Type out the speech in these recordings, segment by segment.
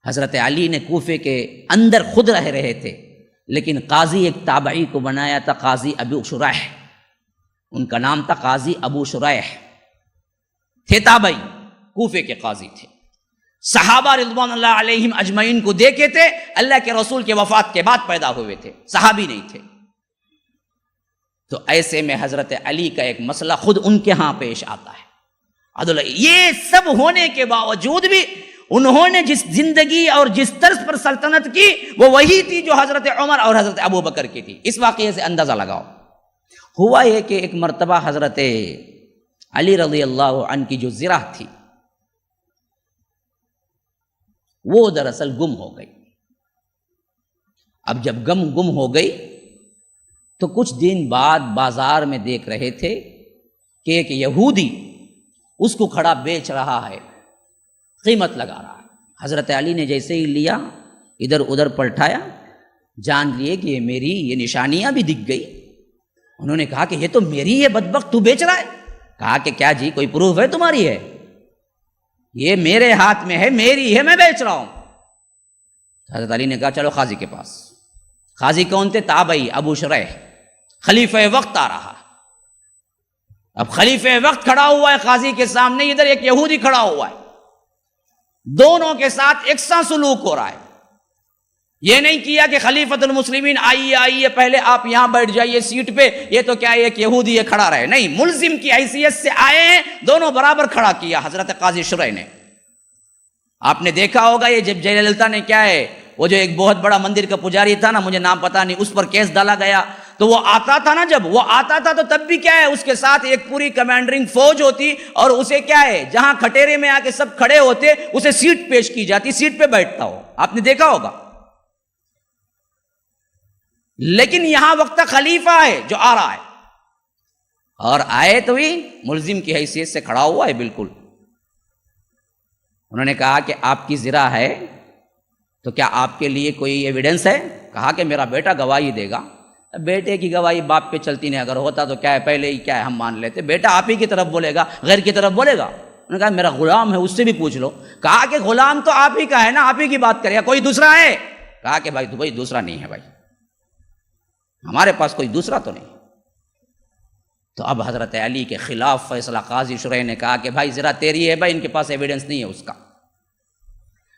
حضرت علی نے کوفے کے اندر خود رہے تھے، لیکن قاضی ایک تابعی کو بنایا تھا، قاضی ابو شریح، ان کا نام تھا قاضی ابو شریح، تھے تابعی، کوفے کے قاضی تھے، صحابہ رضوان اللہ علیہم اجمعین کو دیکھے تھے، اللہ کے رسول کے وفات کے بعد پیدا ہوئے تھے، صحابی نہیں تھے۔ تو ایسے میں حضرت علی کا ایک مسئلہ خود ان کے ہاں پیش آتا ہے عدل۔ یہ سب ہونے کے باوجود بھی انہوں نے جس زندگی اور جس طرز پر سلطنت کی وہ وہی تھی جو حضرت عمر اور حضرت ابو بکر کی تھی۔ اس واقعے سے اندازہ لگاؤ۔ ہوا یہ کہ ایک مرتبہ حضرت علی رضی اللہ عنہ کی جو زرہ تھی وہ دراصل گم ہو گئی۔ اب جب گم ہو گئی تو کچھ دن بعد بازار میں دیکھ رہے تھے کہ ایک یہودی اس کو کھڑا بیچ رہا ہے، قیمت لگا رہا ہے۔ حضرت علی نے جیسے ہی لیا، ادھر ادھر پلٹایا، جان لیے کہ یہ میری یہ نشانیاں بھی دکھ گئی۔ انہوں نے کہا کہ یہ تو میری ہے بدبخت، تو بیچ رہا ہے؟ کہا کہ کیا جی کوئی پروف ہے تمہاری ہے؟ یہ میرے ہاتھ میں ہے، میری ہے، میں بیچ رہا ہوں۔ حضرت علی نے کہا چلو قاضی کے پاس۔ قاضی کون تھے؟ تابعی ابو شریح، خلیفہ وقت آ رہا۔ اب خلیفہ وقت کھڑا ہوا ہے قاضی کے سامنے، ادھر ایک یہودی کھڑا ہوا ہے، دونوں کے ساتھ یکساں سلوک ہو رہا ہے۔ یہ نہیں کیا کہ خلیفۃ المسلمین آئیے پہلے آپ یہاں بیٹھ جائیے سیٹ پہ، یہ تو کیا ایک یہودی یہ کھڑا رہے، نہیں، ملزم کی حیثیت سے آئے ہیں، دونوں برابر کھڑا کیا حضرت قاضی شریح نے۔ آپ نے دیکھا ہوگا یہ جب جے للتا نے کیا ہے، وہ جو ایک بہت بڑا مندر کا پجاری تھا نا، مجھے نام پتا نہیں، اس پر کیس ڈالا گیا، تو وہ آتا تھا نا، جب وہ آتا تھا تو تب بھی کیا ہے، اس کے ساتھ ایک پوری کمانڈرنگ فوج ہوتی، اور اسے کیا ہے جہاں کھٹیرے میں آ کے سب کھڑے ہوتے اسے سیٹ پیش کی جاتی، سیٹ پہ بیٹھتا ہو، آپ نے دیکھا ہوگا۔ لیکن یہاں وقت خلیفہ ہے جو آ رہا ہے، اور آئے تو ہی ملزم کی حیثیت سے کھڑا ہوا ہے بالکل۔ انہوں نے کہا کہ آپ کی زرہ ہے تو کیا آپ کے لیے کوئی ایویڈنس ہے؟ کہا کہ میرا بیٹا گواہی دے گا۔ بیٹے کی گواہی باپ پہ چلتی نہیں، اگر ہوتا تو کیا ہے پہلے ہی کیا ہے ہم مان لیتے، بیٹا آپ ہی کی طرف بولے گا، غیر کی طرف بولے گا۔ انہوں نے کہا میرا غلام ہے، اس سے بھی پوچھ لو۔ کہا کہ غلام تو آپ ہی کا ہے نا، آپ ہی کی بات کرے گا، کوئی دوسرا ہے؟ کہا کہ بھائی دوسرا نہیں ہے، بھائی ہمارے پاس کوئی دوسرا تو نہیں۔ تو اب حضرت علی کے خلاف فیصلہ قاضی شریح نے کہا کہ بھائی ذرا تیری ہے، بھائی ان کے پاس ایویڈنس نہیں ہے اس کا۔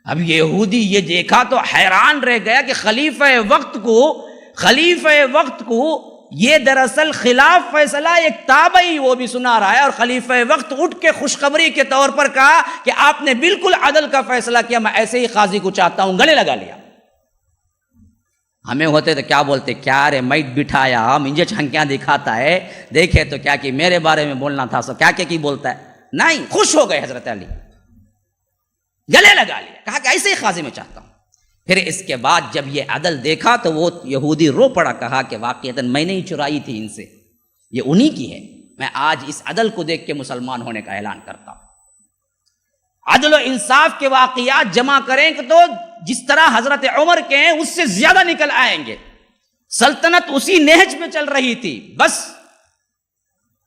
اب یہودی یہ دیکھا تو حیران رہ گیا کہ خلیفہ وقت کو یہ دراصل خلاف فیصلہ ایک تابعی وہ بھی سنا رہا ہے، اور خلیفہ وقت اٹھ کے خوشخبری کے طور پر کہا کہ آپ نے بالکل عدل کا فیصلہ کیا، میں ایسے ہی قاضی کو چاہتا ہوں، گلے لگا لیا۔ ہمیں ہوتے تو کیا بولتے، کیا رے میٹ بٹھایا مجھے چھنکیاں دکھاتا ہے، دیکھے تو کیا کہ میرے بارے میں بولنا تھا سو کیا کی بولتا ہے، نہیں، خوش ہو گئے حضرت علی، گلے لگا لیا، کہا کہ ایسے ہی قاضی میں چاہتا ہوں۔ پھر اس کے بعد جب یہ عدل دیکھا تو وہ یہودی رو پڑا، کہا کہ واقعتاً میں نے ہی چرائی تھی ان سے، یہ انہی کی ہے، میں آج اس عدل کو دیکھ کے مسلمان ہونے کا اعلان کرتا ہوں۔ عدل و انصاف کے واقعات جمع کریں تو جس طرح حضرت عمر کے ہیں اس سے زیادہ نکل آئیں گے۔ سلطنت اسی نہج میں چل رہی تھی، بس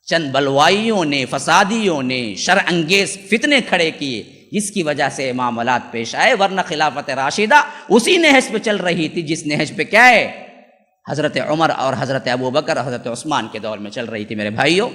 چند بلوائیوں نے، فسادیوں نے شر انگیز فتنے کھڑے کیے، جس کی وجہ سے معاملات پیش آئے، ورنہ خلافت راشدہ اسی نہج پہ چل رہی تھی جس نہج پہ کیا ہے حضرت عمر اور حضرت ابو بکر اور حضرت عثمان کے دور میں چل رہی تھی۔ میرے بھائیوں،